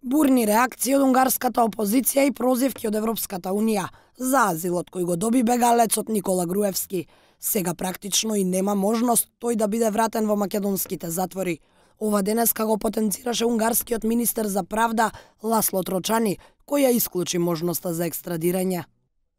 Бурни реакции од унгарската опозиција и прозивки од Европската унија за азилот кој го доби бегалецот Никола Груевски. Сега практично и нема можност тој да биде вратен во македонските затвори. Ова денеска го потенцираше унгарскиот министер за правда Ласло Трочани, кој ја исклучи можноста за екстрадирање.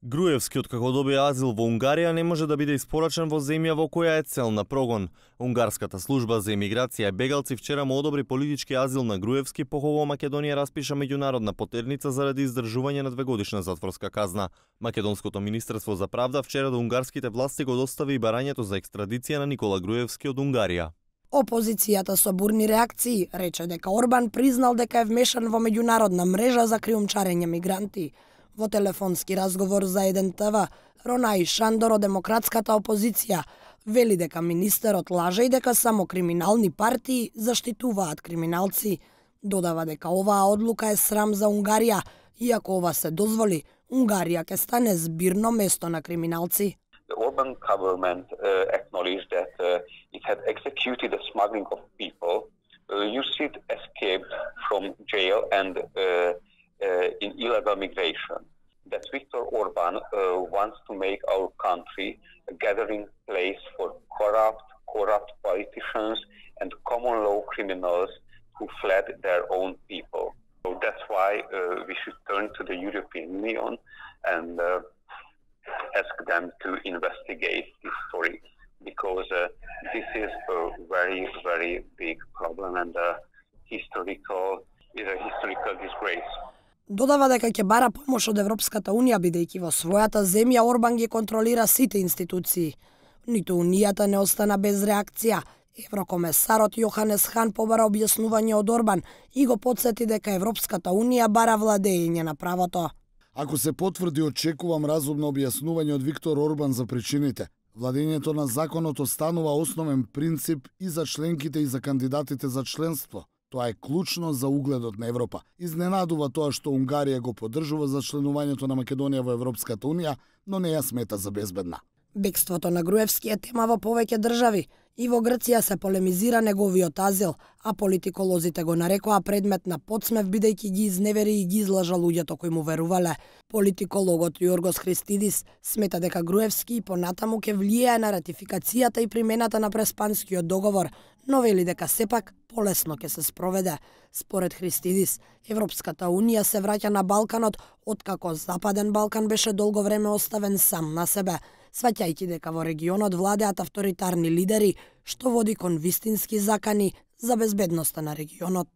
Груевски, откако доби азил во Унгарија, не може да биде испорачен во земја во која е цел на прогон. Унгарската служба за емиграција и бегалци вчера му одобри политички азил на Груевски, по кого Македонија распиша меѓународна потерница заради издржување на 2-годишна затворска казна. Македонското министерство за правда вчера до унгарските власти го достави и барањето за екстрадиција на Никола Груевски од Унгарија. Опозицијата со бурни реакции рече дека Орбан признал дека е вмешан во меѓународна мрежа за криумчарење мигранти. Во телефонски разговор за 1 ТВ, Ронаи Шандор од демократската опозиција вели дека министерот лаже и дека само криминални партии заштитуваат криминалци. Додава дека оваа одлука е срам за Унгарија и ако ова се дозволи, Унгарија ќе стане збирно место на криминалци. The Orban government acknowledged that it had executed the smuggling of people. Yusuf escaped from jail and in illegal migration. That Viktor Orban wants to make our country a gathering place for corrupt politicians and common law criminals who fled their own people. So that's why we should turn to the European Union and ask them to investigate this story, because this is a very big problem and a historical disgrace. Додава дека ќе бара помош од Европската унија, бидејќи во својата земја Орбан ги контролира сите институции. Ниту унијата не остана без реакција. Еврокомесарот Јоханес Хан побара објаснување од Орбан и го потсети дека Европската унија бара владење на правото. Ако се потврди, очекувам разумно објаснување од Виктор Орбан за причините. Владењето на законот останува основен принцип и за членките и за кандидатите за членство. Тоа е клучно за угледот на Европа. Изненадува тоа што Унгарија го поддржува за членувањето на Македонија во Европската унија, но не ја смета за безбедна. Бегството на Груевски е тема во повеќе држави. И во Грција се полемизира неговиот азил, а политиколозите го нарекоа предмет на подсмев бидејќи ги изневери и ги излажа луѓето кои му верувале. Политикологот Јоргос Христидис смета дека Груевски понатаму ќе влијае на ратификацијата и примената на Преспанскиот договор, но вели дека сепак полесно ќе се спроведе. Според Христидис, Европската унија се враќа на Балканот откако Западен Балкан беше долго време оставен сам на себе, сваќајќи дека во регионот владеат авторитарни лидери, што води кон вистински закани за безбедноста на регионот.